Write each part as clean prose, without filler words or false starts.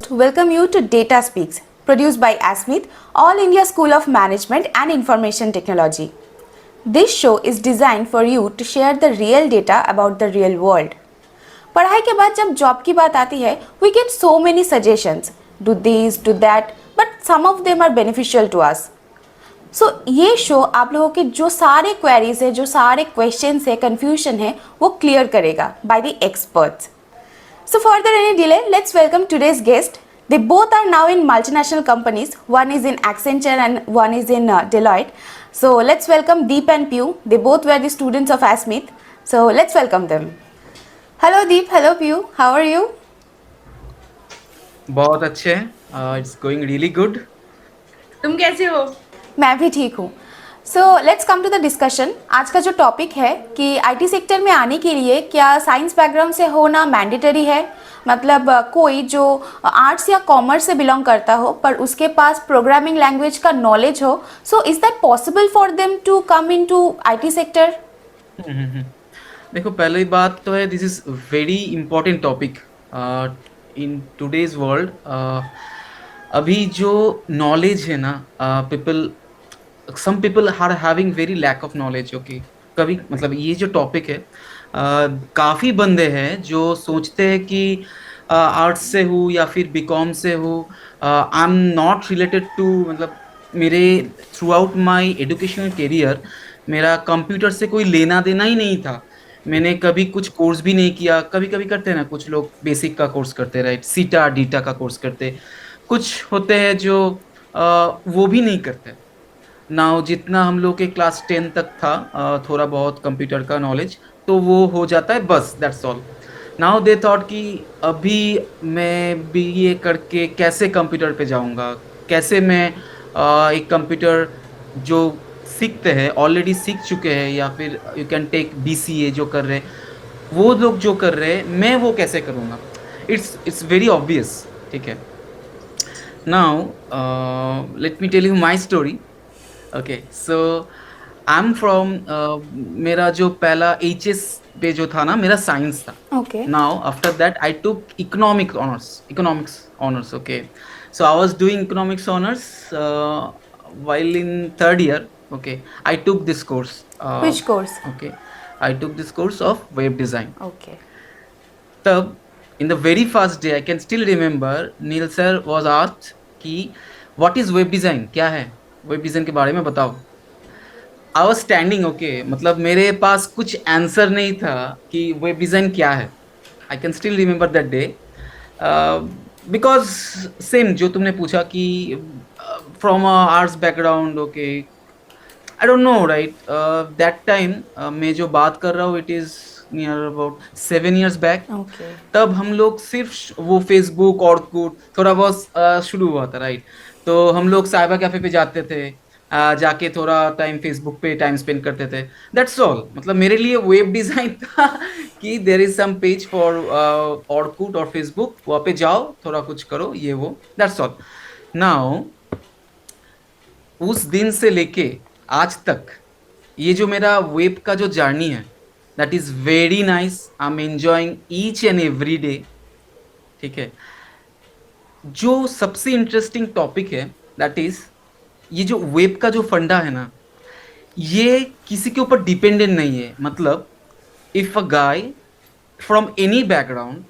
to welcome you to Data Speaks, produced by ASMIT, All India School of Management and Information Technology. This show is designed for you to share the real data about the real world. पढ़ाई के बाद जब job की बात आती है, we get so many suggestions, do this, do that, but some of them are beneficial to us. सो ये show आप लोगों के जो सारे क्वेरीज है, जो सारे क्वेश्चंस है, कंफ्यूजन है, वो क्लियर करेगा by the experts. So further any delay, let's welcome today's guest. They both are now in multinational companies. One is in Accenture and one is in Deloitte. So let's welcome Deep and Pew. They both were the students of ASMIT. So let's welcome them. Hello Deep, hello Pew. How are you? बहुत अच्छे हैं. It's going really good. तुम कैसे हो? मैं भी ठीक हूँ. So let's come to the discussion. आज का जो टॉपिक है कि आईटी सेक्टर में आने के लिए क्या साइंस बैकग्राउंड से होना मैंडेटरी है. मतलब कोई जो आर्ट्स या कॉमर्स से बिलोंग करता हो पर उसके पास प्रोग्रामिंग लैंग्वेज का नॉलेज हो, so is that possible for them to come in to IT sector? देखो, पहली बात तो है, this is very important topic in today's world. अभी जो नॉलेज है ना, people some people are having very lack of knowledge. Okay, कभी मतलब ये जो टॉपिक है, काफ़ी बंदे हैं जो सोचते हैं कि आर्ट्स से हूँ या फिर बीकॉम से हूँ. I am not related to, मतलब मेरे throughout my educational career मेरा कंप्यूटर से कोई लेना देना ही नहीं था. मैंने कभी कुछ कोर्स भी नहीं किया. कभी कभी करते हैं ना कुछ लोग, बेसिक का कोर्स करते, राइट, सीटा डीटा का कोर्स करते. कुछ होते हैं जो वो भी नहीं करते. नाउ जितना हम लोग के क्लास 10 तक था, थोड़ा बहुत कंप्यूटर का नॉलेज तो वो हो जाता है, बस that's all. Now they thought कि अभी मैं बीए करके कैसे कंप्यूटर पे जाऊंगा, कैसे मैं एक कंप्यूटर जो सीखते हैं, ऑलरेडी सीख चुके हैं, या फिर यू कैन टेक बीसीए जो कर रहे हैं, वो लोग जो कर रहे हैं, मैं वो कैसे करूँगा. It's very obvious. ठीक है. Now let me tell you my story. Okay, so I am from, मेरा जो पहला एचएस पे जो था ना, मेरा साइंस था. Okay. Now after that I took economics. Okay, so I was doing economics honors while in third year. Okay, I took this course. Which course? Okay, I took this course of web design. Okay. तब in the very first day I can still remember Neil sir was asked कि what is web design, क्या है web design के बारे में बताओ. I was standing. okay, मतलब मेरे पास कुछ आंसर नहीं था कि वेब डिज़ाइन क्या है. I can still remember that day, because same जो तुमने पूछा कि from arts background. Okay, I don't know, right. That time मैं जो बात कर रहा हूँ, it is near about 7 years back. Okay. तब हम लोग सिर्फ वो फेसबुक और थोड़ा बहुत शुरू हुआ था, राइट. तो हम लोग साइबर कैफे पे जाते थे, जाके थोड़ा टाइम फेसबुक पे टाइम स्पेंड करते थे. That's all. मतलब मेरे लिए वेब डिज़ाइन था कि there is some page for Orkut और फेसबुक, वहाँ पे जाओ, थोड़ा कुछ करो, ये वो, दैट्स ऑल. नाउ उस दिन से लेके आज तक ये जो मेरा वेब का जो जर्नी है, that is very nice. I am enjoying each and every day. ठीक है. जो सबसे इंटरेस्टिंग टॉपिक है, दैट इज़ ये जो वेब का जो फंडा है ना, ये किसी के ऊपर डिपेंडेंट नहीं है. मतलब if a guy from any background,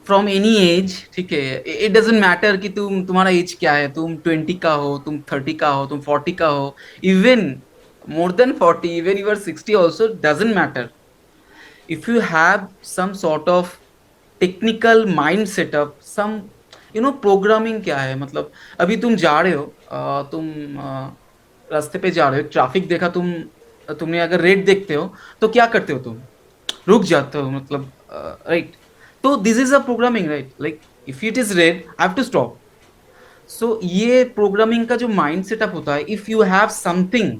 from any as, ठीक है, इट डजेंट मैटर कि तुम्हारा एज क्या है, तुम 20 का हो, तुम 30 का हो, तुम 40 का हो, even more than 40, even you are 60 also, doesn't matter. If you have some sort of technical mind setup, some programming क्या है. मतलब अभी तुम जा रहे हो, तुम रास्ते पे जा रहे हो, ट्रैफिक देखा, तुमने अगर रेड देखते हो तो क्या करते हो, तुम रुक जाते हो, मतलब राइट. तो this is a programming, right. Like if it is red, I have to stop. So ये प्रोग्रामिंग का जो माइंड सेटअप होता है, if you have something,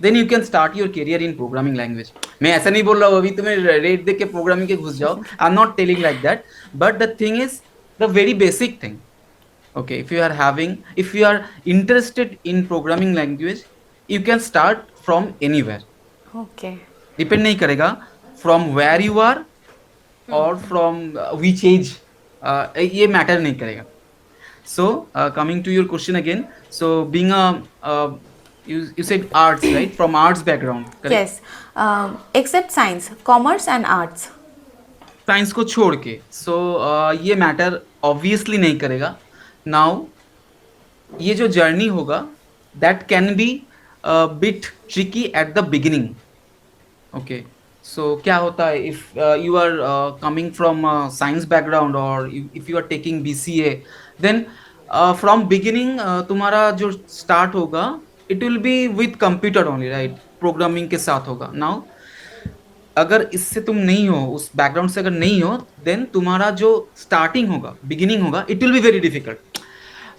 then you can start your career in programming language. मैं ऐसा नहीं बोल रहा हूँ अभी तुम्हें रेट देख के प्रोग्रामिंग के घुस जाओ. आई am not telling like that, but the thing is the very basic thing. Okay, if you are interested in programming language, you can start from anywhere. Okay. Depend नहीं करेगा from where you are or from which age, ये matter नहीं करेगा. So coming to your question again, so being a you said arts, right? From arts background, correct? Yes, except science, commerce and arts. Science को छोड़ के, सो ये matter obviously नहीं करेगा. Now ये जो जर्नी होगा, that can be bit tricky at the beginning. Okay, so क्या होता है if you are coming from science background और if you are taking BCA, then from beginning तुम्हारा जो स्टार्ट होगा, it will be with computer only, right? Programming के साथ होगा. नाउ अगर इससे तुम नहीं हो, उस बैकग्राउंड से अगर नहीं हो, देन तुम्हारा जो स्टार्टिंग होगा, बिगिनिंग होगा, it will be very difficult.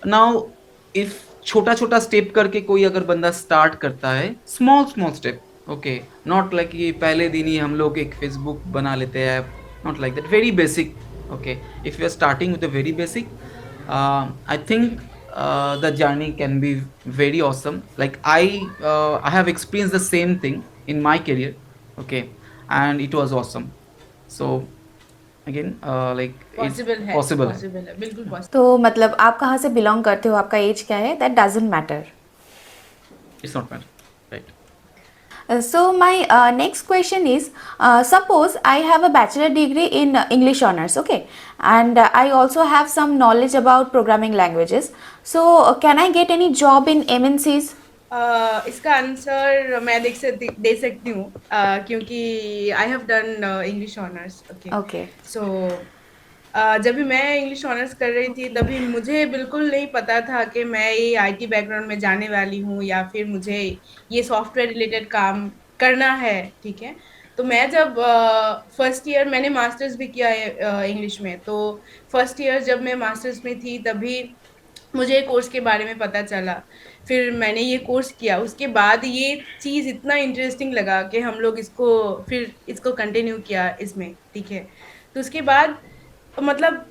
Now if छोटा छोटा स्टेप करके कोई अगर बंदा स्टार्ट करता है, small small step, okay, not like कि पहले दिन ही हम लोग एक फेसबुक बना लेते हैं, not like that, very basic. Okay, if you are starting with a very basic, I think the journey can be very awesome. Like I have experienced the same thing in my career, okay, and it was awesome. So again, like it's possible है, possible है. Possible है, बिल्कुल possible. तो मतलब आप कहाँ से belong करते हो, आपका एज क्या है, that doesn't matter. It's not matter, right? So my next question is, suppose I have a bachelor degree in English honors, okay, and I also have some knowledge about programming languages. So can I get any job in MNCs? इसका answer मैं दे सकती हूँ, क्योंकि I have done English honours. Okay, Okay. सो जब भी मैं English honours कर रही थी, तभी मुझे बिल्कुल नहीं पता था कि मैं ये आईटी बैकग्राउंड में जाने वाली हूँ या फिर मुझे ये सॉफ्टवेयर रिलेटेड काम करना है. ठीक है, तो मैं जब फर्स्ट ईयर, मैंने मास्टर्स भी किया है इंग्लिश में, तो फर्स्ट ईयर जब मैं मास्टर्स में थी, तभी मुझे कोर्स के बारे में पता चला. फिर मैंने ये कोर्स किया, उसके बाद ये चीज़ इतना इंटरेस्टिंग लगा कि हम लोग इसको कंटिन्यू किया इसमें. ठीक है, तो उसके बाद मतलब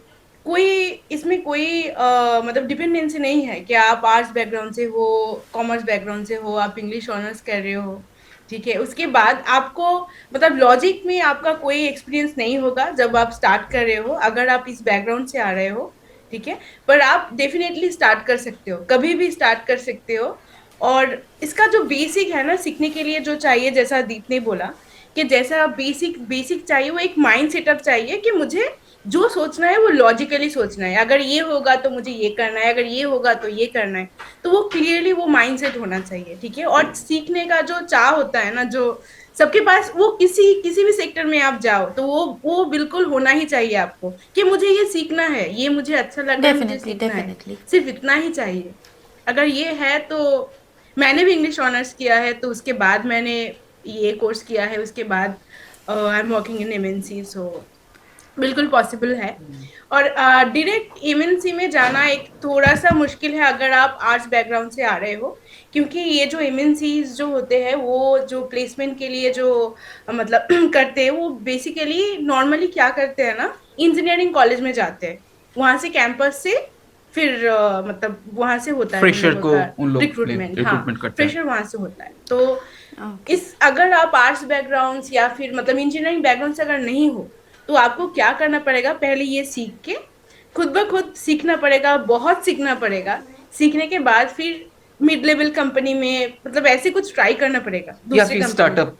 कोई इसमें कोई मतलब डिपेंडेंसी नहीं है कि आप आर्ट्स बैकग्राउंड से हो, कॉमर्स बैकग्राउंड से हो, आप इंग्लिश ऑनर्स कर रहे हो. ठीक है, उसके बाद आपको मतलब लॉजिक में आपका कोई एक्सपीरियंस नहीं होगा जब आप स्टार्ट कर रहे हो, अगर आप इस बैकग्राउंड से आ रहे हो. ठीक है, पर आप डेफिनेटली स्टार्ट कर सकते हो, कभी भी स्टार्ट कर सकते हो. और इसका जो बेसिक है ना, सीखने के लिए जो चाहिए, जैसा दीप ने बोला कि जैसा बेसिक बेसिक चाहिए, वो एक माइंड सेटअप चाहिए कि मुझे जो सोचना है वो लॉजिकली सोचना है. अगर ये होगा तो मुझे ये करना है, अगर ये होगा तो ये करना है, तो वो क्लियरली वो माइंडसेट होना चाहिए. ठीक है, और सीखने का जो चाह होता है ना, जो सबके पास, वो किसी भी सेक्टर में आप जाओ तो वो बिल्कुल होना ही चाहिए आपको कि मुझे ये सीखना है, ये मुझे अच्छा लग रहा है, मुझे Definitely, सीखना है. definitely. सिर्फ इतना ही चाहिए. अगर ये है तो मैंने भी इंग्लिश ऑनर्स किया है, तो उसके बाद मैंने ये कोर्स किया है, उसके बाद I am working in MNC. So बिल्कुल पॉसिबल है. और डायरेक्ट एमएनसी में जाना एक थोड़ा सा मुश्किल है अगर आप आर्ट्स बैकग्राउंड से आ रहे हो, क्योंकि ये जो एमएनसीज जो होते हैं, वो जो प्लेसमेंट के लिए जो मतलब करते हैं, वो बेसिकली नॉर्मली क्या करते हैं ना, इंजीनियरिंग कॉलेज में जाते हैं, वहाँ से कैंपस से फिर मतलब वहाँ से होता है फ्रेशर को उन लोग रिक्रूटमेंट. हाँ, रिक्रूटमेंट करते हैं. फ्रेशर वहाँ से होता है. तो Okay. इस अगर आप आर्ट्स बैकग्राउंड या फिर मतलब इंजीनियरिंग बैकग्राउंड से अगर नहीं हो, तो आपको क्या करना पड़ेगा, पहले ये सीख के खुद ब खुद सीखना पड़ेगा, बहुत सीखना पड़ेगा. सीखने के बाद फिर मिड लेवल कंपनी में मतलब ऐसे कुछ ट्राई करना पड़ेगा, या फिर स्टार्टअप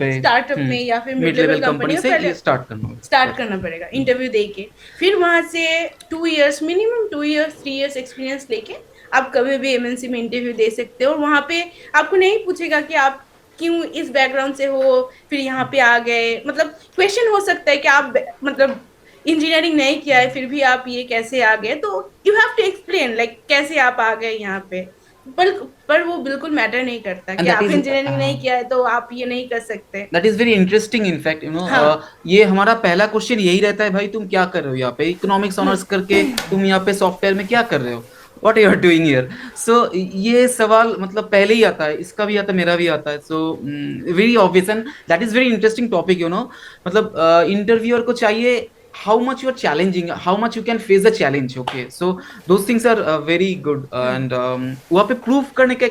में या फिर मिड लेवल कंपनी में से पहले ये स्टार्ट करना पड़ेगा, इंटरव्यू दे के. फिर वहाँ से 2 years, minimum 2 years 3 years experience लेके आप कभी भी एमएनसी में इंटरव्यू दे सकते हो. और वहाँ पे आपको नहीं पूछेगा कि आप क्यों इस बैकग्राउंड से हो, फिर यहाँ पे आ गए. मतलब क्वेश्चन हो सकता है कि आप मतलब इंजीनियरिंग नहीं किया है, फिर भी आप ये कैसे आ गए, तो you have to explain like कैसे आप आ गए यहाँ पे. पर वो बिल्कुल मैटर नहीं करता कि आप इंजीनियरिंग नहीं किया है तो आप ये नहीं कर सकते. That is very interesting in fact, you know. ये हमारा पहला क्वेश्चन यही रहता है, भाई तुम क्या कर रहे हो यहाँ पे, इकोनॉमिक्स ऑनर्स करके तुम यहाँ पे सॉफ्टवेयर में क्या कर रहे हो, what you are doing here. So ये सवाल मतलब पहले ही आता है, इसका भी आता है, मेरा भी आता है. So very obvious and that is very interesting topic, you know. मतलब इंटरव्यूअर को चाहिए how much you are challenging, how much you can face the challenge. Okay, so those things are very good and वहाँ पे prove करने का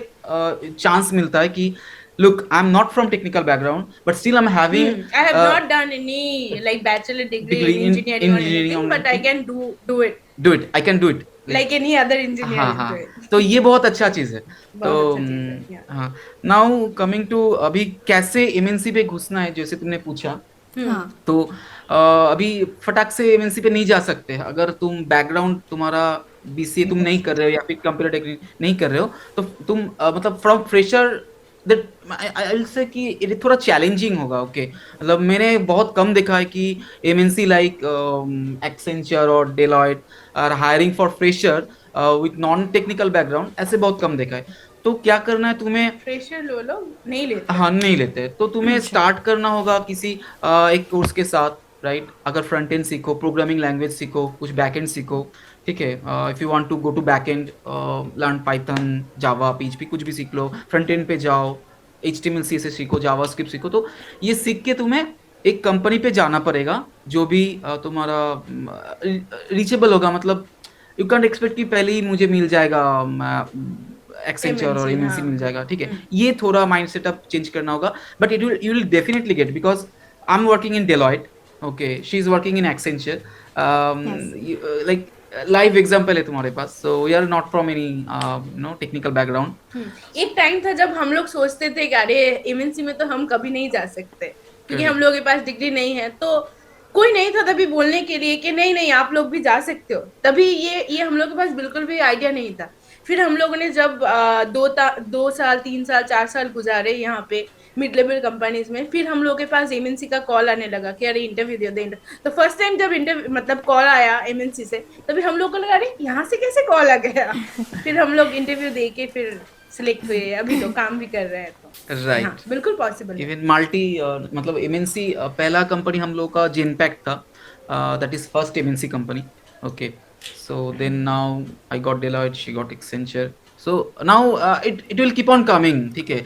chance मिलता है कि look, I'm not from technical background, but still I'm having I have not done any like bachelor degree degree in in engineering or engineering anything, or but I anything. can do it Do it, I can do it, like any other engineer हाँ is हाँ, doing. तो ये बहुत अच्छा चीज है। तो बहुत अच्छा चीज है yeah. हाँ, नाउ कमिंग टू अभी कैसे एमएनसी पे घुसना है, जैसे तुमने पूछा। हाँ तो अभी फटाक से एमएनसी पे नहीं जा सकते अगर तुम बैकग्राउंड तुम्हारा बीसीए तुम नहीं कर रहे हो या फिर कंप्यूटर डिग्री नहीं कर रहे हो, तो तुम मतलब from fresher that I will say कि ये थोड़ा चैलेंजिंग होगा। ओके, मतलब मैंने बहुत कम देखा है कि एमएनसी लाइक एक्सेंचर और Deloitte are hiring for fresher with non technical background, ऐसे बहुत कम देखा है। तो क्या करना है तुम्हें, फ्रेशर लोग नहीं लेते हाँ नहीं लेते, तो तुम्हें अच्छा स्टार्ट करना होगा किसी एक कोर्स के साथ, राइट। अगर फ्रंट एंड सीखो, प्रोग्रामिंग लैंग्वेज सीखो, कुछ बैक एंड सीखो, ठीक है। If you want to go to back end, learn Python, Java, PHP, कुछ भी सीख लो। फ्रंट एंड पे जाओ, एचटीएमएल सीएसएस सीखो, जावा स्क्रिप्ट सीखो। तो ये सीख के तुम्हें एक कंपनी पे जाना पड़ेगा जो भी तुम्हारा रीचेबल होगा। मतलब यू कैंट एक्सपेक्ट कि पहले ही मुझे मिल जाएगा एक्सेंचर और एमएनसी एमएनसी हाँ मिल जाएगा, ठीक है। ये थोड़ा माइंड सेटअप चेंज करना होगा, but it will, you will definitely get, because I am working in Deloitte, okay, she is working in Accenture, yes like live example है तुम्हारे पास। So we are not from any no technical background. एक time था जब हम लोग सोचते थे कि अरे एमएनसी में तो हम कभी नहीं जा सकते क्योंकि हम Correct. लोग के पास डिग्री नहीं है, तो कोई नहीं था तभी बोलने के लिए कि नहीं नहीं आप लोग भी जा सकते हो। तभी ये हम लोग के पास बिल्कुल भी आइडिया नहीं था। फिर हम लोगों ने जब 2 साल 3 साल 4 साल गुजारे यहाँ पे मिड लेवल कंपनीज में, फिर हम लोग के पास एमएनसी का कॉल आने लगा कि अरे इंटरव्यू दे दे। तो फर्स्ट टाइम जब इंटरव्यू मतलब कॉल आया एमएनसी से, तभी हम लोग को लगा अरे यहाँ से कैसे कॉल आ गया। फिर हम लोग इंटरव्यू दे के फिर सिलेक्ट हुए, अभी तो काम भी कर रहे हैं। तो हाँ राइट, बिल्कुल पॉसिबल है। इवन मल्टी मतलब एमएनसी, पहला कंपनी हम लोग का जेनपैक्ट था, that is first MNC company, okay. So then now I got Deloitte, she got Accenture, so now it will keep on coming, ठीक है।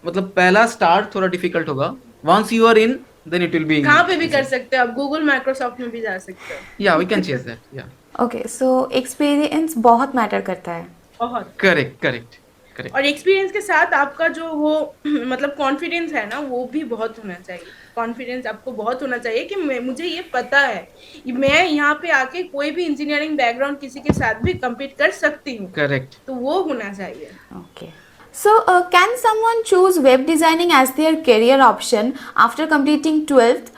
मतलब पहला स्टार्ट थोड़ा डिफिकल्ट होगा, once you are in then it will be कहाँ पे भी कर इजी। सकते हो आप, गूगल माइक्रोसॉफ्ट में भी जा सकते या वी हो। कैन चेज दैट, या ओके सो एक्सपीरियंस बहुत मैटर करता है बहुत। Correct correct correct. और एक्सपीरियंस के साथ आपका जो वो मतलब कॉन्फिडेंस है ना, वो भी बहुत होना चाहिए। कॉन्फिडेंस आपको बहुत होना चाहिए कि मुझे ये पता है मैं यहाँ पे आके कोई भी इंजीनियरिंग बैकग्राउंड किसी के साथ भी compete कर सकती हूँ, करेक्ट। तो वो होना चाहिए। okay so can someone choose web designing as their career option after completing 12th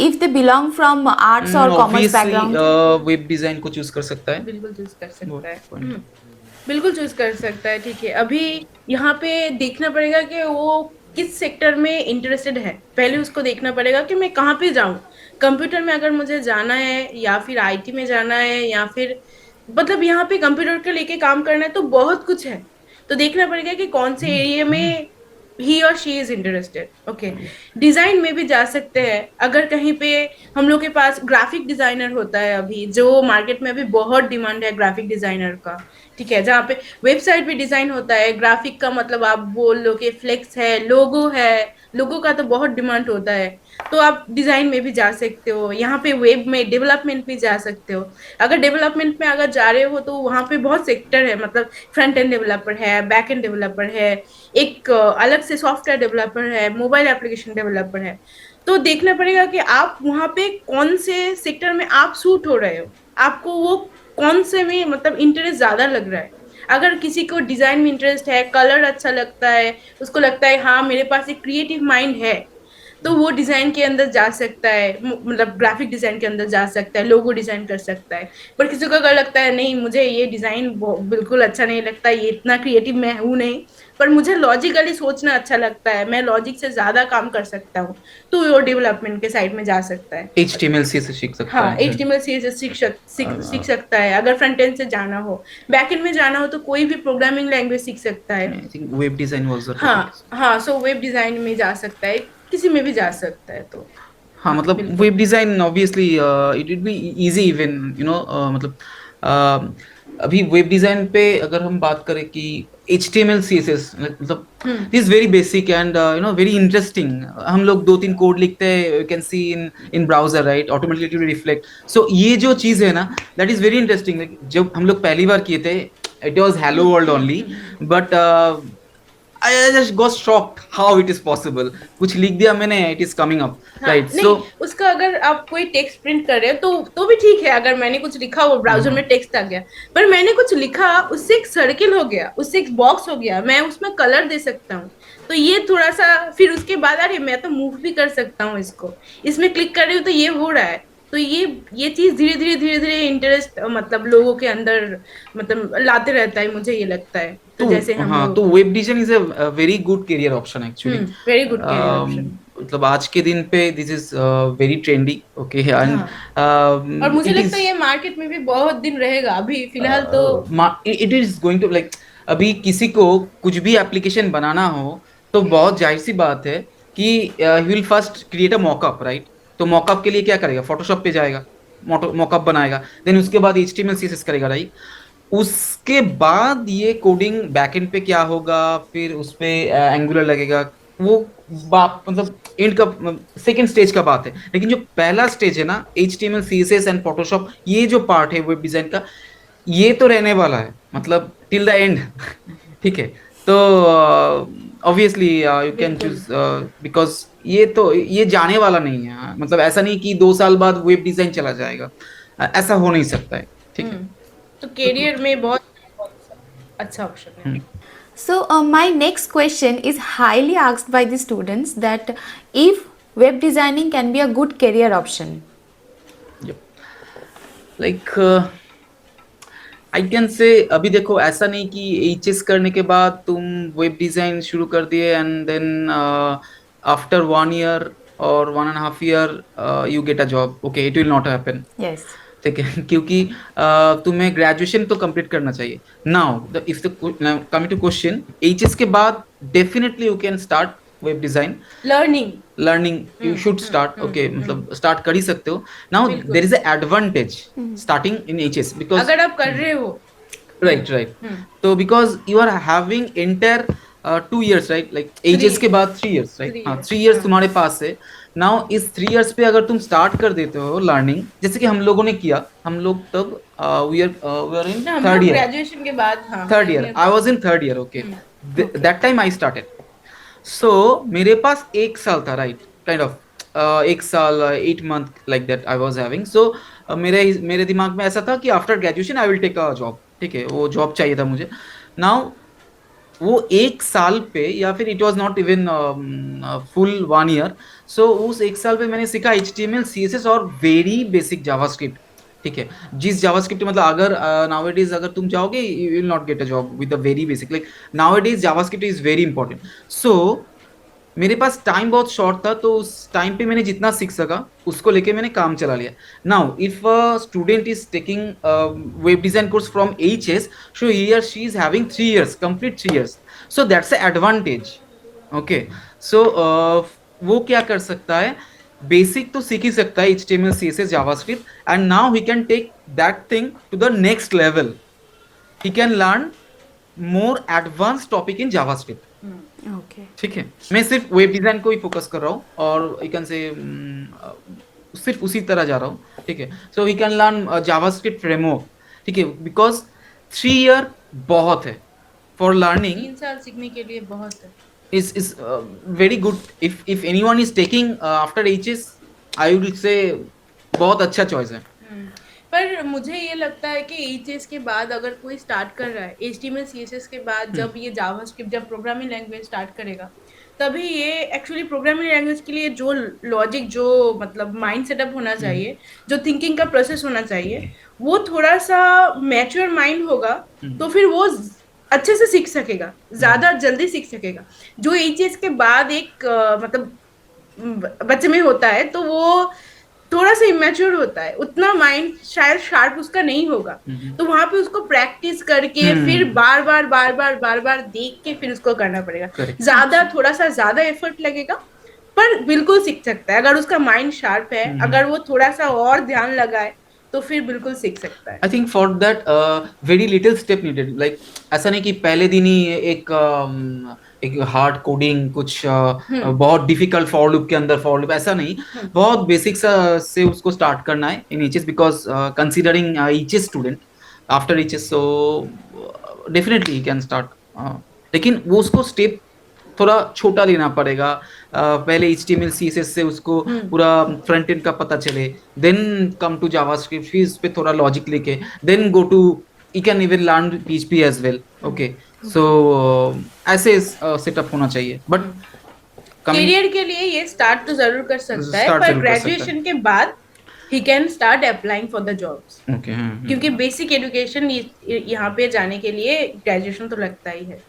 if they belong from arts or commerce obviously background web design को चूज कर सकता है। बिल्कुल चूज कर वो सकता है। point है। बिल्कुल चूज कर सकता है, ठीक है। अभी यहाँ पे देखना पड़ेगा कि वो किस सेक्टर में इंटरेस्टेड है। पहले उसको देखना पड़ेगा कि मैं कहाँ पे जाऊँ। कंप्यूटर में अगर मुझे जाना है या फिर आईटी में जाना है या फिर मतलब यहाँ पे कंप्यूटर के लेके काम करना है, तो बहुत कुछ है। तो देखना पड़ेगा कि कौन से एरिया में ही और she is interested. Okay, design में भी जा सकते हैं अगर कहीं पे हम लोग के पास ग्राफिक डिजाइनर होता है, अभी जो मार्केट में अभी बहुत डिमांड है ग्राफिक डिजाइनर का, ठीक है। जहाँ पे वेबसाइट भी डिजाइन होता है, ग्राफिक का मतलब आप बोल लो कि फ्लेक्स है, लोगो है, लोगो का तो बहुत डिमांड होता है। तो आप डिजाइन में भी जा सकते हो। यहाँ पे वेब में डेवलपमेंट भी जा सकते हो। अगर डेवलपमेंट में अगर जा रहे हो तो वहाँ पे बहुत सेक्टर है, मतलब फ्रंट एंड डेवलपर है, बैक एंड डेवलपर है, एक अलग से सॉफ्टवेयर डेवलपर है, मोबाइल एप्लीकेशन डेवलपर है। तो देखना पड़ेगा कि आप वहाँ पे कौन से सेक्टर में आप सूट हो रहे हो, आपको वो कौन से में मतलब इंटरेस्ट ज्यादा लग रहा है। अगर किसी को डिजाइन में इंटरेस्ट है, कलर अच्छा लगता है, उसको लगता है हाँ मेरे पास एक क्रिएटिव माइंड है, तो वो डिजाइन के अंदर जा सकता है, मतलब ग्राफिक डिजाइन के अंदर जा सकता है, लोगो डिजाइन कर सकता है। पर किसी को अगर लगता है नहीं मुझे ये डिजाइन बिल्कुल अच्छा नहीं लगता, ये इतना क्रिएटिव मैं हूँ नहीं, पर मुझे लॉजिकली सोचना अच्छा लगता है, मैं लॉजिक से ज्यादा काम कर सकता हूँ, तो वो डेवलपमेंट के साइड में जा सकता है। HTML से सीख सकता हाँ, है। HTML CSS सीख सकता है। अगर फ्रंट एंड से जाना हो, बैक एंड में जाना हो तो कोई भी प्रोग्रामिंग लैंग्वेज सीख सकता है। I think web design was the हाँ टॉपिक। हाँ, सो वेब डिजाइन में जा सकता है, किसी में भी जा सकता है। तो हाँ, हाँ मतलब बिल्कुल। Web design obviously it will be easy even you know, मतलब अभी वेब डिजाइन पे अगर हम बात करें कि HTML CSS मतलब this is very basic and you know very interesting. हम लोग 2-3 कोड लिखते हैं, you can see in browser, right, automatically reflect. So ये जो चीज है ना, दैट इज वेरी इंटरेस्टिंग। जब हम लोग पहली बार किए थे, it was hello world only, but I just got shocked how it is possible. कुछ लिख दिया मैंने, it is coming up, हाँ right? नहीं, So उसका अगर आप कोई टेक्स्ट प्रिंट कर रहे हो तो भी ठीक है, अगर मैंने कुछ लिखा वो ब्राउजर में टेक्स्ट आ गया, पर मैंने कुछ लिखा उससे एक सर्किल हो गया, उससे एक बॉक्स हो गया, मैं उसमें कलर दे सकता हूँ, तो ये थोड़ा सा, फिर उसके बाद अरे मैं तो मूव भी कर सकता हूँ इसको, इसमें क्लिक कर रही हूँ तो ये हो रहा है, तो ये चीज धीरे धीरे इंटरेस्ट मतलब लोगों के अंदर मतलब लाते रहता है, मुझे ये लगता है, तो जैसे हम हाँ, तो लोग। Web design is a very good career option actually. Very good career option. मतलब आज के दिन पे this is very trendy, okay, and हाँ, और मुझे इट लगता इज है ये मार्केट में भी बहुत दिन रहेगा, अभी फिलहाल तो। It is going to like, अभी किसी को कुछ भी एप्लीकेशन बनाना हो तो बहुत जाहिर सी बात है कि he will first create a mock-up, right? तो मॉकअप के लिए क्या करेगा? फोटोशॉप पे जाएगा, मॉकअप बनाएगा, देन उसके बाद HTML CSS करेगा, राइट? उसके बाद ये कोडिंग बैकएंड पे क्या होगा, फिर उस पे एंगुलर लगेगा, वो बात मतलब एंड का सेकंड स्टेज का बात है। लेकिन जो पहला स्टेज है ना, HTML CSS एंड फोटोशॉप, ये जो पार्ट है वेब डिजाइन का, ये तो रहने वाला है मतलब टिल द एंड। ठीक है, तो ऑब्वियसली यू कैन बिल्कुल। चूज, बिकॉज ये जाने वाला नहीं है, हाँ। मतलब ऐसा नहीं कि 2 साल बाद वेब डिजाइन चला जाएगा, ऐसा हो नहीं सकता है, ठीक है। तो कैरियर में बहुत बहुत अच्छा ऑप्शन है। हम्म, So, my next question is highly asked by the students that if web designing can be a good career option. Like I can say, अभी देखो ऐसा नहीं कि HS करने के बाद तुम वेब डिजाइन शुरू कर दिए एंड देन आफ्टर 1 year और 1.5 year you get a job, okay, it will not happen. Yes. ठीक है, क्योंकि तुम्हें ग्रेजुएशन तो कंप्लीट करना चाहिए। Now if the coming to question, HS के बाद definitely you can start web design learning. Learning, you should start, okay, मतलब स्टार्ट कर ही सकते हो। नाउ देर बिल्कुल, is advantage starting in HS because, अगर आप कर रहे हो। Right right, hmm. तो because you are having inter 2 years, right? Like three. Ages के बाद 3 years, राइट? थ्री हाँ, इयर्स 3 years हाँ। तुम्हारे पास है। नाउ इस 3 years पे अगर तुम स्टार्ट कर देते हो लर्निंग, जैसे कि हम लोगों ने किया, हम लोग तब वी आर इन ना, हम थर्ड लोग ईयर, ग्रेजुएशन के बाद, हाँ, third final year year I तक। Was in third year, okay, Okay. That time I started. So मेरे पास 1 साल था, राइट, काइंड ऑफ 1 साल 8 month like that I was having. So मेरे दिमाग में ऐसा था कि after graduation I will take a job, ठीक है, वो जॉब चाहिए था मुझे। नाउ वो 1 साल पे, या फिर it was not even full 1 year, सो उस 1 साल पे मैंने सीखा HTML CSS और वेरी बेसिक जावास्क्रिप्ट, ठीक है। जिस जावास्क्रिप्ट मतलब अगर नाउअडेज अगर तुम जाओगे you will not get a job with a very basic, like nowadays JavaScript is very important. So मेरे पास टाइम बहुत शॉर्ट था, तो उस टाइम पे मैंने जितना सीख सका उसको लेके मैंने काम चला लिया। Now if a student is taking web design course from HS, so he और she is having 3 years, complete 3 years, so that's a advantage, okay. So वो क्या कर सकता है, बेसिक तो सीख ही सकता है HTML CSS JavaScript, and now he can take that thing to the next level, he can learn more advance topic in JavaScript। Okay. ठीक है, मैं सिर्फ वेब डिजाइन को ही फोकस कर रहा हूँ और यू कैन से सिर्फ उसी तरह जा रहा हूँ, ठीक है। So we can learn JavaScript framework, ठीक है, बिकॉज 3 year बहुत है फॉर लर्निंग, 3 साल सीखने के लिए बहुत है। is very good। if anyone is taking after HS, I would say बहुत अच्छा चॉइस है। पर मुझे ये लगता है कि एचएस के बाद अगर कोई स्टार्ट कर रहा है, HTML CSS के बाद जब ये जावास्क्रिप्ट, जब प्रोग्रामिंग लैंग्वेज स्टार्ट करेगा, तभी ये एक्चुअली प्रोग्रामिंग लैंग्वेज के लिए जो लॉजिक, जो मतलब माइंड सेटअप होना चाहिए, जो थिंकिंग का प्रोसेस होना चाहिए, वो थोड़ा सा मैच्योर माइंड होगा, तो फिर वो अच्छे से सीख सकेगा, ज्यादा जल्दी सीख सकेगा। जो एचएस के बाद एक मतलब बच्चे में होता है, तो वो थोड़ा सा इमेच्योर होता है, उतना माइंड शायद शार्प उसका नहीं होगा, तो वहां पे उसको प्रैक्टिस करके फिर बार बार देख के फिर उसको करना पड़ेगा, करेक्ट। ज्यादा थोड़ा सा ज्यादा एफर्ट लगेगा, पर बिल्कुल सीख सकता है, अगर उसका माइंड शार्प है, अगर वो थोड़ा सा और ध्यान लगाए, तो फिर बिल्कुल सीख सकता है। I think for that very little step needed, like ऐसा नहीं कि पहले दिन ही एक हार्ड कोडिंग कुछ बहुत डिफिकल्ट फॉर लूप के अंदर फॉर लूप, ऐसा नहीं, बहुत बेसिक सा से उसको स्टार्ट करना है इन HS, because considering HS student after HS, so definitely he can start, लेकिन वो उसको स्टेप थोड़ा छोटा लेना पड़ेगा। पहले HTML CSS से उसको पूरा फ्रंट एंड का पता चले, देन कम टू जावास्क्रिप्ट, फिर इस पे थोड़ा लॉजिक लेके then go to, you can even learn PHP as well. Okay, so ऐसे सेटअप होना चाहिए। बट कमिंग, करियर के लिए ये स्टार्ट तो जरूर कर सकता है, स्टार्ट पर जरूर कर सकता है। ग्रेजुएशन के बाद he can start applying for the jobs, okay, क्योंकि बेसिक एजुकेशन यहाँ पे जाने के लिए ग्रेजुएशन तो लगता ही है।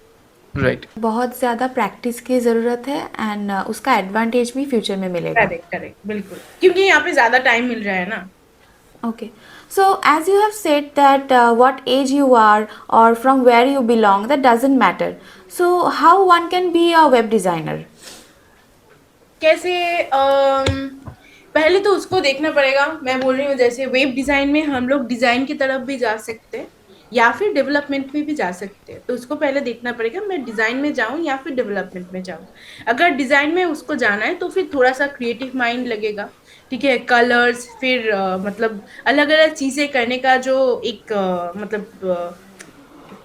राइट। बहुत ज़्यादा प्रैक्टिस की ज़रूरत है एंड उसका एडवांटेज भी फ्यूचर में मिलेगा। करेक्ट करेक्ट, बिल्कुल, क्योंकि यहाँ पे ज्यादा टाइम मिल रहा है ना। Okay. So, as you have said that what age you are or from where you belong, that doesn't matter. So, how one can be a web designer? कैसे पहले तो उसको देखना पड़ेगा। मैं बोल रही हूँ जैसे वेब डिजाइन में हम लोग डिजाइन की तरफ भी जा सकते हैं या फिर डेवलपमेंट में भी जा सकते हैं, तो उसको पहले देखना पड़ेगा मैं डिजाइन में जाऊं या फिर डेवलपमेंट में जाऊं। अगर डिजाइन में उसको जाना है तो फिर थोड़ा सा क्रिएटिव माइंड लगेगा, ठीक है, कलर्स, फिर मतलब अलग अलग चीजें करने का जो एक मतलब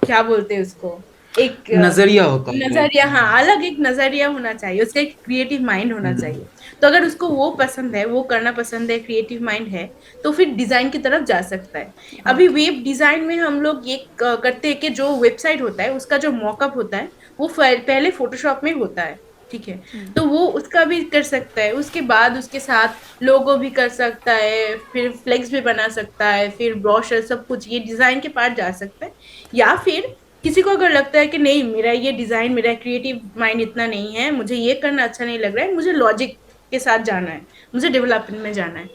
क्या बोलते हैं उसको, एक नजरिया होता है, राइट। नजरिया, हाँ, अलग एक नजरिया होना चाहिए, उसका एक क्रिएटिव माइंड होना चाहिए। तो अगर उसको वो पसंद है, वो करना पसंद है, क्रिएटिव माइंड है, तो फिर डिजाइन की तरफ जा सकता है। अभी वेब डिजाइन में हम लोग ये करते हैं कि जो वेबसाइट होता है उसका जो मॉकअप होता है वो पहले फोटोशॉप में होता है, ठीक है, तो वो उसका भी कर सकता है। उसके बाद उसके साथ लोगो भी कर सकता है, फिर फ्लेक्स भी बना सकता है, फिर ब्रोशर, सब कुछ ये डिजाइन के पार्ट जा सकता है। या फिर किसी को अगर लगता है कि नहीं, मेरा ये डिजाइन, मेरा क्रिएटिव माइंड इतना नहीं है, मुझे ये करना अच्छा नहीं लग रहा है, मुझे लॉजिक के साथ जाना है, मुझे डेवलपमेंट में जाना है,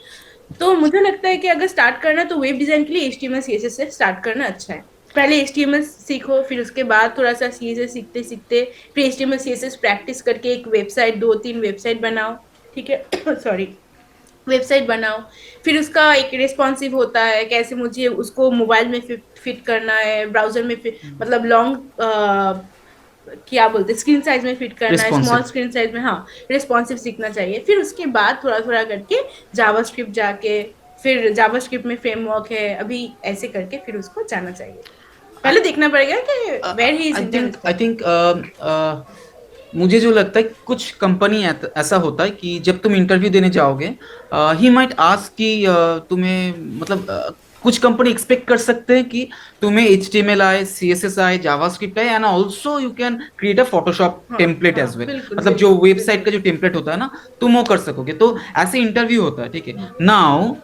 तो मुझे लगता है कि अगर स्टार्ट करना है तो वेब डिजाइन के लिए HTML CSS से स्टार्ट करना अच्छा है। पहले HTML सीखो, फिर उसके बाद थोड़ा सा CSS सीखते सीखते फिर HTML CSS प्रैक्टिस करके एक वेबसाइट, 2-3 वेबसाइट बनाओ, ठीक है, सॉरी, वेबसाइट बनाओ। फिर उसका एक रिस्पॉन्सिव होता है, कैसे मुझे उसको मोबाइल में फिट करना है, ब्राउजर में मतलब लॉन्ग क्या बोलते हैं, स्क्रीन साइज में फिट करना है, स्मॉल रिस्पॉन्सिव। स्क्रीन साइज में, हाँ, रिस्पॉन्सिव सीखना चाहिए। फिर उसके बाद थोड़ा थोड़ा करके जावास्क्रिप्ट जाके, फिर जावास्क्रिप्ट में फ्रेमवर्क है अभी, ऐसे करके फिर उसको जाना चाहिए। पहले देखना पड़ेगा कि where he is I think मुझे जो लगता है कुछ कंपनी ऐसा होता है कि जब तुम इंटरव्यू देने जाओगे, ही माइट आस्क कि तुम्हें मतलब कुछ कंपनी एक्सपेक्ट कर सकते हैं कि तुम्हें HTML आए, CSS आए, जावास्क्रिप्ट आए, and also you can create a Photoshop हाँ टेम्पलेट हाँ, एज वेल। बिल्कुल मतलब जो बिल्कुल वेबसाइट का बिल्कुल। जो टेम्पलेट होता है ना, तुम वो कर सकोगे। तो ऐसे इंटरव्यू होता है, ठीक है। नाउ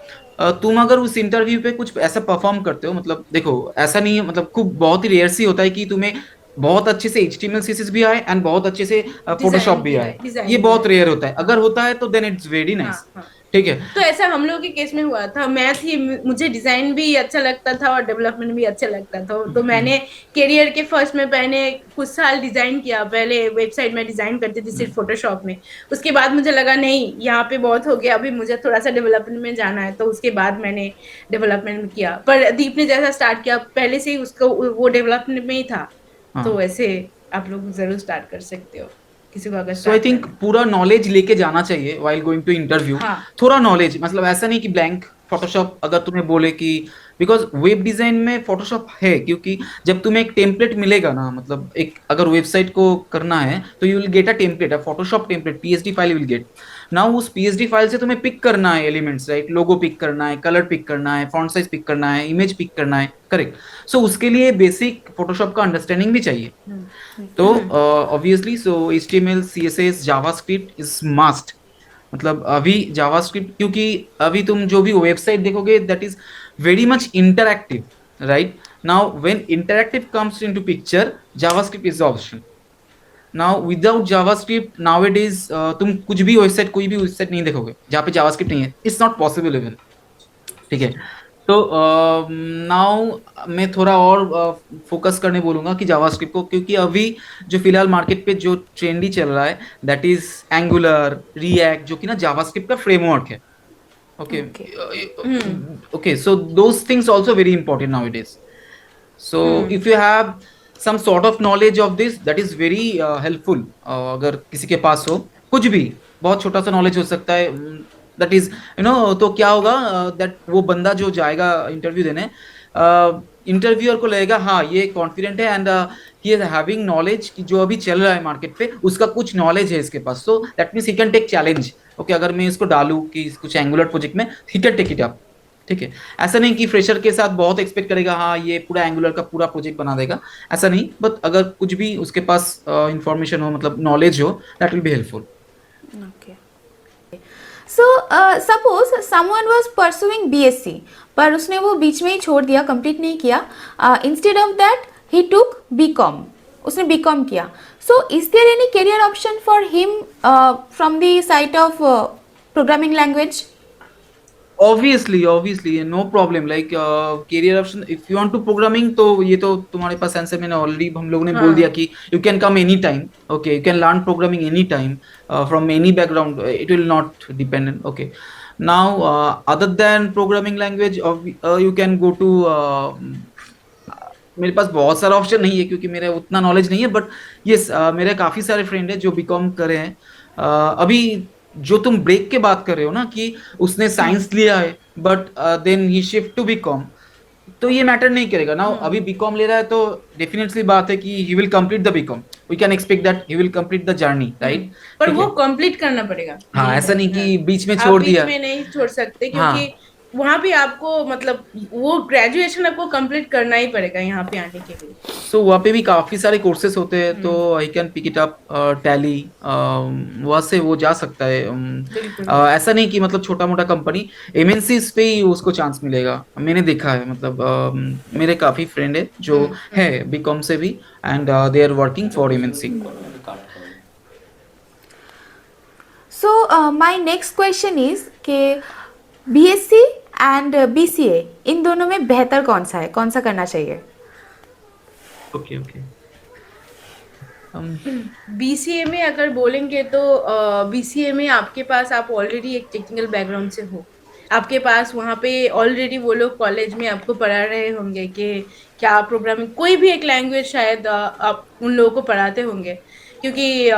तुम अगर उस इंटरव्यू पे कुछ ऐसा परफॉर्म करते हो, मतलब देखो ऐसा नहीं है, मतलब खूब बहुत ही रेयर सी होता है कि तुम्हें बहुत अच्छे से HTML CSS भी आए एंड बहुत अच्छे से फोटोशॉप डिजाइन भी भी आए। है, ये डिजाइन भी बहुत है। रेयर होता है। हाँ अगर होता है तो देन इट्स वेरी हाँ नाइस, हाँ। ठीक है। तो ऐसा हम लोग के केस में हुआ था, मैं थी, मुझे डिजाइन भी अच्छा लगता था और डेवलपमेंट भी अच्छा लगता था, तो मैंने करियर के फर्स्ट में मैंने कुछ साल डिजाइन किया। पहले वेबसाइट में डिजाइन करती थी सिर्फ फोटोशॉप में, उसके बाद मुझे लगा नहीं, यहाँ पे बहुत हो गया, अभी मुझे थोड़ा सा डेवलपमेंट में जाना है, तो उसके बाद मैंने डेवलपमेंट किया। पर दीप ने जैसा स्टार्ट किया पहले से ही उसको, वो डेवलपमेंट में ही था, तो हाँ, ऐसे आप लोग जरूर स्टार्ट कर सकते हो, किसी को अगर सो आई स्टार्ट थिंक करना है। पूरा नॉलेज लेके जाना चाहिए व्हाइल गोइंग टू इंटरव्यू। हाँ थोड़ा नॉलेज, मतलब ऐसा नहीं कि ब्लैंक फोटोशॉप अगर तुम्हें बोले कि, बिकॉज वेब डिजाइन में फोटोशॉप है, क्योंकि जब तुम्हें एक टेम्पलेट मिलेगा ना, मतलब एक अगर वेबसाइट को करना है तो you will get a template, a Photoshop template, PSD file will get. Now उस PSD फाइल से तुम्हें पिक करना है एलिमेंट्स, राइट, लोगो पिक करना है, कलर पिक करना है, फॉन्ट साइज पिक करना है, इमेज पिक करना है, करेक्ट। सो उसके लिए बेसिक फोटोशॉप का अंडरस्टैंडिंग भी चाहिए। तो obviously so HTML CSS JavaScript is must. मतलब अभी जावास्क्रिप्ट, क्योंकि अभी तुम जो भी वेबसाइट देखोगे that is very much interactive, right. Now when interactive comes into picture, JavaScript is the option. Now without JavaScript nowadays तुम कुछ भी वेबसाइट, कोई भी वेबसाइट नहीं देखोगे जहाँ पे जावास्क्रिप्ट नहीं है, इट्स नॉट पॉसिबल इवन, ठीक है। तो नाउ मैं थोड़ा और फोकस करने बोलूंगा कि जावास्क्रिप्ट को, क्योंकि अभी जो फिलहाल मार्केट पे जो ट्रेंडी चल रहा है दैट इज एंगुलर, रिएक्ट, जो कि ना जावास्क्रिप्ट का फ्रेमवर्क है। Okay, Okay. Okay, so those things also very important nowadays. So if you have some sort of knowledge of this that is very helpful. अगर किसी के पास हो कुछ भी, बहुत छोटा सा नॉलेज हो सकता है, दैट इज, यू नो, तो क्या होगा दैट वो बंदा जो जाएगा इंटरव्यू देने, इंटरव्यूअर को लगेगा हाँ ये कॉन्फिडेंट है and he is having knowledge कि जो अभी चल रहा है मार्केट पे उसका कुछ नॉलेज है इसके पास, so that means he can take challenge. Okay, अगर मैं इसको डालूं कि कुछ एंगुलर प्रोजेक्ट में, he can take it up. ठीक है, ऐसा नहीं कि फ्रेशर के साथ बहुत एक्सपेक्ट करेगा हाँ ये पूरा एंगुलर का पूरा प्रोजेक्ट बना देगा, ऐसा नहीं, बट अगर कुछ भी उसके पास इंफॉर्मेशन हो, मतलब नॉलेज हो, that will be helpful. Okay. So, suppose someone was pursuing BSc, पर उसने वो बीच में ही छोड़ दिया, कंप्लीट नहीं किया. Instead of that, he took BCom. उसने BCom किया. So, is there any career option for him from the side of programming language? Obviously no problem, like career option if you want to programming, तो ये तो तुम्हारे पास answer मैंने already हम लोगों ने बोल दिया कि you can come any time. Okay, you can learn programming any time from any background, it will not dependent. Okay, now other than programming language you can go to, मेरे पास बहुत सारा ऑप्शन नहीं है क्योंकि मेरा उतना नॉलेज नहीं है, बट यस मेरे काफी सारे फ्रेंड है जो बीकॉम करे हैं। अभी जो तुम ब्रेक के बात कर रहे हो ना कि उसने साइंस लिया है but then he shift to BCom, तो ये मैटर नहीं करेगा ना। अभी बीकॉम ले रहा है तो डेफिनेटली बात है कि he will complete the BCom, we can expect that he will complete the journey, right. पर वो कंप्लीट करना पड़ेगा। हाँ, ऐसा नहीं कि बीच में आप छोड़ बीच दिया। में नहीं छोड़ सकते, हाँ, क्योंकि वहां पे आपको मतलब वो ग्रेजुएशन आपको कंप्लीट करना ही पड़ेगा यहाँ पे आने के लिए। सो वहाँ पे भी काफी सारे कोर्सेज होते हैं, तो I can pick it up, Tally, वहाँ से वो जा सकता है। ऐसा नहीं कि मतलब छोटा मोटा कंपनी, एमएनसीज पे ही उसको चांस मिलेगा, मैंने देखा है। मतलब मेरे काफी फ्रेंड है जो है बीकॉम से भी and they are working for MNC. So, my next question is कि BSc and BCA इन दोनों में बेहतर कौन सा है, कौन सा करना चाहिए? ओके ओके, बीसीए में अगर बोलेंगे तो बीसीए में आपके पास, आप ऑलरेडी एक टेक्निकल बैकग्राउंड से हो, आपके पास वहाँ पे ऑलरेडी वो लोग कॉलेज में आपको पढ़ा रहे होंगे कि क्या प्रोग्रामिंग, कोई भी एक लैंग्वेज शायद आप उन लोगों को पढ़ाते होंगे। क्योंकि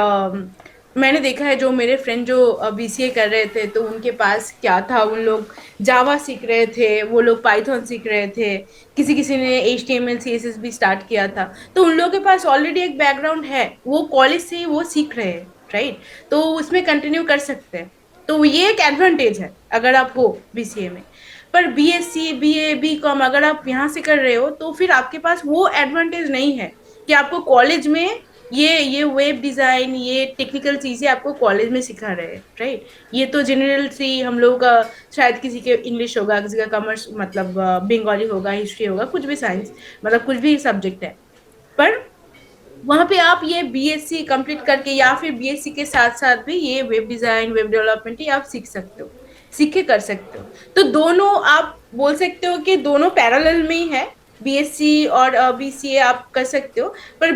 मैंने देखा है जो मेरे फ्रेंड जो बीसीए कर रहे थे तो उनके पास क्या था, उन लोग जावा सीख रहे थे, वो लोग पाइथन सीख रहे थे, किसी किसी ने HTML CSS भी स्टार्ट किया था। तो उन लोगों के पास ऑलरेडी एक बैकग्राउंड है, वो कॉलेज से ही वो सीख रहे हैं, राइट। तो उसमें कंटिन्यू कर सकते हैं, तो ये एक एडवांटेज है अगर आप हो बीसीए में। पर बीएससी बीए बीकॉम अगर आप यहाँ से कर रहे हो तो फिर आपके पास वो एडवांटेज नहीं है कि आपको कॉलेज में ये वेब डिजाइन, ये टेक्निकल चीजें आपको कॉलेज में सिखा रहे हैं, राइट। ये तो जनरल सी हम लोग का, शायद किसी के इंग्लिश होगा, किसी का कॉमर्स मतलब बंगाली होगा, हिस्ट्री होगा, कुछ भी साइंस, मतलब कुछ भी सब्जेक्ट है। पर वहां पे आप ये बीएससी कंप्लीट करके या फिर बीएससी के साथ साथ भी ये वेब डिजाइन, वेब डेवलपमेंट ही आप सीख सकते हो, सीख के कर सकते हो। तो दोनों आप बोल सकते हो कि दोनों पैरेलल में ही है, बीएससी और बीसीए आप कर सकते हो। पर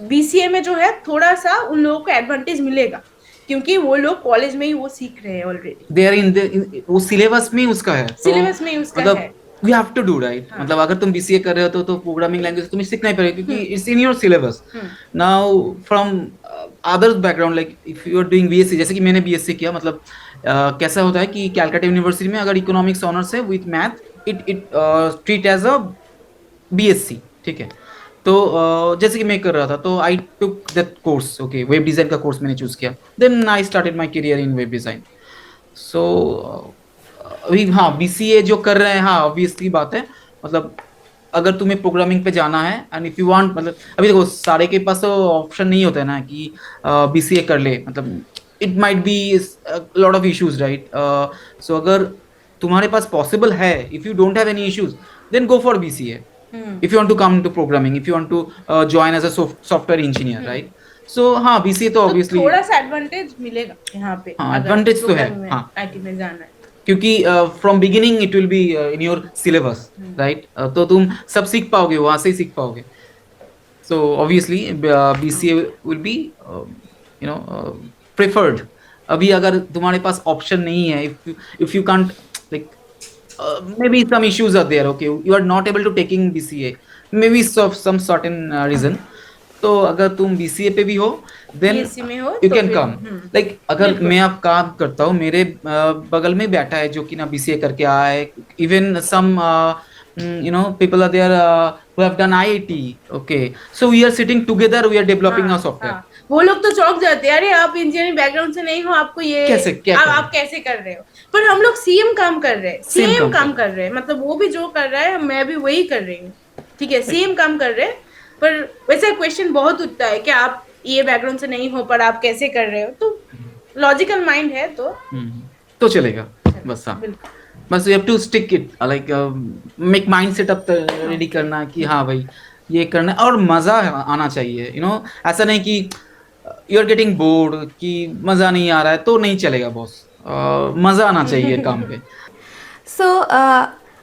बीसीए में जो है थोड़ा सा उन लोगों को एडवांटेज मिलेगा क्योंकि वो लोग कॉलेज में ही वो सीख रहे हैं ऑलरेडी, दे आर इन वो सिलेबस में उसका है, सिलेबस में ही उसका मतलब है। You have to do right. मतलब अगर तुम बीसीए कर रहे हो तो प्रोग्रामिंग लैंग्वेज तुम्हें सीखना ही पड़ेगा क्योंकि it's in your syllabus. Now from other background, like if you are doing BSc, जैसे कि मैंने बीएससी किया, मतलब कैसा होता है कि कैलकाटा यूनिवर्सिटी में अगर इकोनॉमिक्स ऑनर्स है with math, it treat as a BSc, ठीक है। तो जैसे कि मैं कर रहा था तो I took that course, okay, web design का कोर्स मैंने चूज किया, then I started my career in web design. So अभी हाँ बीसीए जो कर रहे हैं, हाँ ऑब्वियसली बात है, मतलब अगर तुम्हें प्रोग्रामिंग पे जाना है एंड इफ यू वांट, मतलब अभी देखो सारे के पास तो ऑप्शन नहीं होता है ना कि बीसीए कर ले, मतलब it might be lot of issues, right. So अगर तुम्हारे पास पॉसिबल है, if you don't have any issues, then go for BCA. If you want to come to programming, if you want to join as a software engineer, right? So हाँ BCA तो obviously थोड़ा सा advantage मिलेगा यहाँ पे, हाँ advantage तो है, हाँ आईटी में जाना है क्योंकि from beginning it will be in your syllabus, right. तो तुम सब सीख पाओगे, वहां से ही सीख पाओगे। So obviously BCA will be you know preferred. अभी अगर तुम्हारे पास ऑप्शन नहीं है, if you can't, like maybe some issues are there, okay, you are not able to taking BCA, maybe some certain reason, तो अगर तुम BCA पे भी हो देन BSc में हो यू तो कैन फिर, कम, लाइक अगर मैं अब काम करता हूँ, मेरे बगल में बैठा है जो कि ना BCA करके आया है, even some people are there who have done IIT. Okay, so we are sitting together, we are developing our software. हाँ, वो लोग तो चौंक जाते हैं, अरे आप इंजीनियरिंग बैकग्राउंड से नहीं हो, आपको ये कैसे क्या कर रहे आप कैसे कर रहे हो। पर हम लोग सेम काम कर रहे हैं, Same सेम काम काम कर कर रहे हैं, मतलब वो भी जो कर रहा है मैं भी वही कर रही हूँ, ठीक है, सेम काम कर रहे हैं। पर वैसे क्वेश्चन बहुत उठता है कि आप ये बैकग्राउंड से नहीं हो पर आप कैसे कर रहे हो, तो लॉजिकल माइंड है तो तो चलेगा बस। हाँ, बिल्कुल बस you have to stick it, like make mind setup ready करना कि हाँ भाई ये करना है, और मजा आना चाहिए। ऐसा नहीं कि यू आर गेटिंग बोर्ड कि मजा नहीं आ रहा है तो नहीं चलेगा बॉस। मजा आना चाहिए काम पे। सो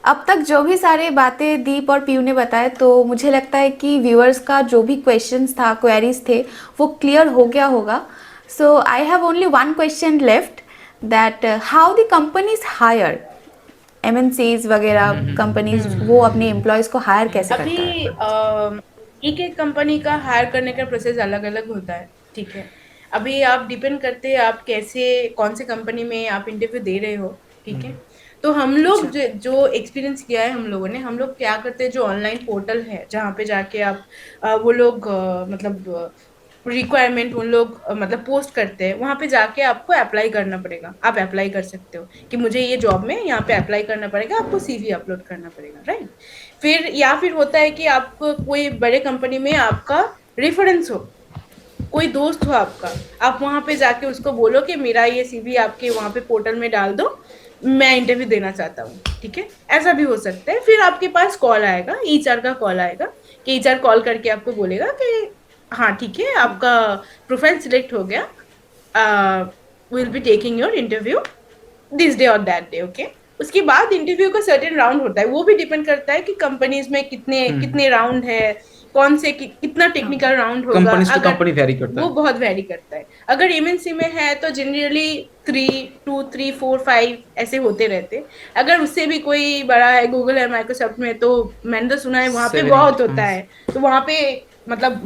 अब तक जो भी सारे बातें दीप और पीयू ने बताए, तो मुझे लगता है कि व्यूअर्स का जो भी क्वेश्चंस था, क्वेरीज थे, वो क्लियर हो गया होगा। So I have only one question left, that how the companies hire MNCs वगैरह कंपनीज, वो अपने एम्प्लॉयज़ को हायर कैसे अभी करता है? एक एक कंपनी का हायर करने का प्रोसेस अलग अलग होता है, ठीक है। अभी आप डिपेंड करते हैं आप कैसे कौन से कंपनी में आप इंटरव्यू दे रहे हो, ठीक है। तो हम लोग जो एक्सपीरियंस किया है हम लोगों ने, हम लोग क्या करते हैं, जो ऑनलाइन पोर्टल है जहाँ पे जाके आप वो लोग मतलब रिक्वायरमेंट उन लोग मतलब पोस्ट करते हैं, वहाँ पे जाके आपको अप्लाई करना पड़ेगा। आप अप्लाई कर सकते हो कि मुझे ये जॉब में यहाँ पे अप्लाई करना पड़ेगा, आपको CV अपलोड करना पड़ेगा, राइट। फिर या फिर होता है कि आपको कोई बड़े कंपनी में आपका रेफरेंस हो, कोई दोस्त हो आपका, आप वहाँ पे जाके उसको बोलो कि मेरा ये CV आपके वहाँ पे पोर्टल में डाल दो, मैं इंटरव्यू देना चाहता हूँ, ठीक है। ऐसा भी हो सकता है। फिर आपके पास कॉल आएगा, HR का कॉल आएगा कि HR कॉल करके आपको बोलेगा कि हाँ ठीक है, आपका प्रोफाइल सिलेक्ट हो गया, will be taking your interview this day और दैट डे, ओके। उसके बाद इंटरव्यू का सर्टेन राउंड होता है, वो भी डिपेंड करता है कि कंपनीज में कितने कितने राउंड है, कौन से कितना टेक्निकल राउंड होगा। कंपनीज टू अगर कंपनी वेरी करता वो है। बहुत वेरी करता है। अगर MNC में है तो जनरली 3, 2, 3, 4, 5 ऐसे होते रहते। अगर उससे भी कोई बड़ा है, गूगल है, माइक्रोसॉफ्ट में, तो मैंने तो सुना है वहाँ पे 7, बहुत 8 होता है। तो वहाँ पे मतलब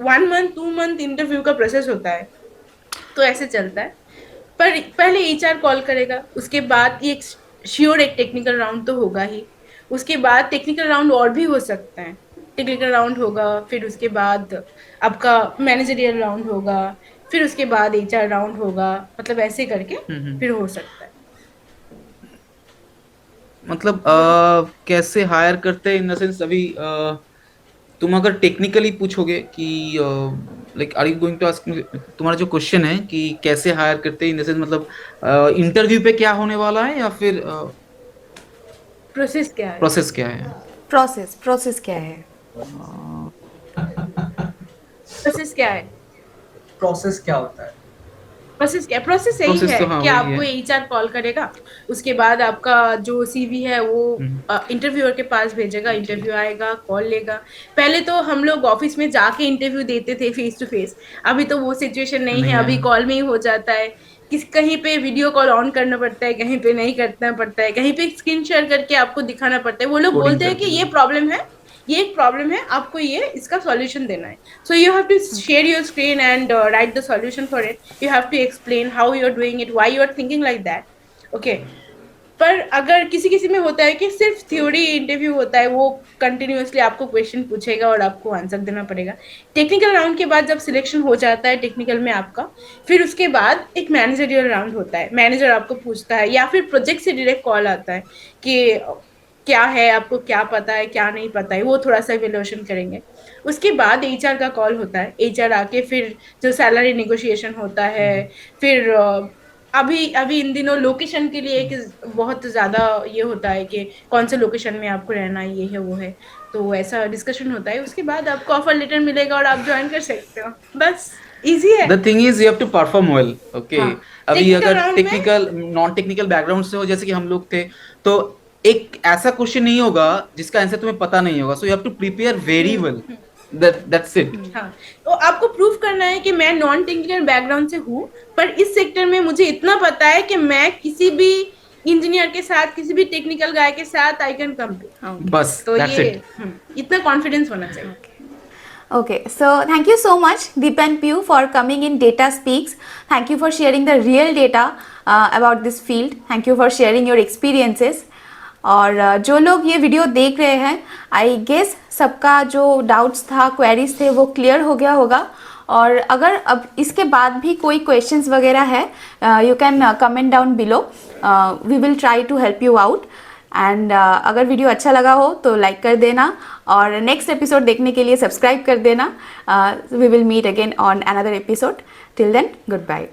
1 मंथ 2 मंथ इंटरव्यू का प्रोसेस होता है, तो ऐसे चलता है। पर पहले HR कॉल करेगा, उसके बाद ये श्योर एक टेक्निकल राउंड तो होगा ही। उसके बाद टेक्निकल राउंड और भी हो सकता है, टेक्निकल राउंड होगा, फिर उसके बाद आपका मैनेजरियल राउंड होगा, फिर उसके बाद HR राउंड होगा, मतलब ऐसे करके फिर हो सकता है। मतलब कैसे हायर करते इन द सेंस, अभी तुम अगर टेक्निकली पूछोगे कि like are you going to ask, तुम्हारा जो क्वेश्चन है कि कैसे हायर करते इन द सेंस, मतलब इंटरव्यू पे क्या होने वाला है या फिर प्रोसेस क्या है? प्रोसेस क्या है? प्रोसेस क्या है? प्रोसेस क्या है? प्रोसेस क्या होता है? प्रोसेस क्या, प्रोसेस यही प्रोसेस है तो हाँ कि वही आपको है। HR कॉल करेगा, उसके बाद आपका जो CV है वो इंटरव्यूअर के पास भेजेगा, इंटरव्यू आएगा, कॉल लेगा। पहले तो हम लोग ऑफिस में जाके इंटरव्यू देते थे फेस टू फेस, अभी तो वो सिचुएशन नहीं है, अभी कॉल में ही हो जाता है। कहीं पे वीडियो कॉल ऑन करना पड़ता है, कहीं पे नहीं करना पड़ता है, कहीं पे स्क्रीन शेयर करके आपको दिखाना पड़ता है। वो लोग Coding बोलते हैं कि करके। ये प्रॉब्लम है, ये एक प्रॉब्लम है, आपको ये इसका सॉल्यूशन देना है। So you have to share your screen and write the solution for it. You have to explain how you are doing it, why you are thinking like that. Okay. पर अगर किसी किसी में होता है कि सिर्फ थ्योरी इंटरव्यू होता है, वो कंटिन्यूअसली आपको क्वेश्चन पूछेगा और आपको आंसर देना पड़ेगा। टेक्निकल राउंड के बाद जब सिलेक्शन हो जाता है टेक्निकल में आपका, फिर उसके बाद एक मैनेजरियल राउंड होता है। मैनेजर आपको पूछता है या फिर प्रोजेक्ट से डायरेक्ट कॉल आता है कि क्या है, आपको क्या पता है, क्या नहीं पता है, वो थोड़ा सा इवेल्युएशन करेंगे। उसके बाद HR का कॉल होता है, HR आके फिर जो सैलरी नेगोशिएशन होता है, फिर अभी अभी इन दिनों लोकेशन के लिए एक बहुत ज़्यादा ये होता है कि कौन से लोकेशन में आपको रहना है, ये है वो है, तो ऐसा डिस्कशन होता है। उसके बाद आपको ऑफर लेटर मिलेगा और आप ज्वाइन कर सकते हो, बस इजी है। The thing is you have to perform well, okay. हाँ, अभी technical अगर round में- टेक्निकल नॉन टेक्निकल बैकग्राउंड से हो जैसे कि हम लोग थे, तो एक ऐसा क्वेश्चन नहीं होगा जिसका आंसर तुम्हें पता नहीं होगा, so you have to prepare very well, that's it. हाँ, तो आपको प्रूव करना है कि मैं नॉन टेक्निकल बैकग्राउंड से हूँ, पर इस सेक्टर में मुझे इतना पता है कि मैं किसी भी इंजीनियर के साथ, किसी भी टेक्निकल गाय के साथ आई कैन कम्पीट। बस तो दैट्स ये इट। इतना कॉन्फिडेंस होना चाहिए। Okay, so thank you so much, Deep and Piyuu, for coming in Data Speaks. Thank you for sharing the real data about this field. Thank you for sharing your experiences. और जो लोग ये video देख रहे हैं, I guess सबका जो doubts था, क्वेरीज थे, वो क्लियर हो गया होगा। और अगर अब इसके बाद भी कोई क्वेश्चंस वगैरह है, you can comment down below, we will try to help you out. And अगर वीडियो अच्छा लगा हो तो लाइक कर देना, और नेक्स्ट एपिसोड देखने के लिए सब्सक्राइब कर देना। We will meet again on another episode. Till then, good bye.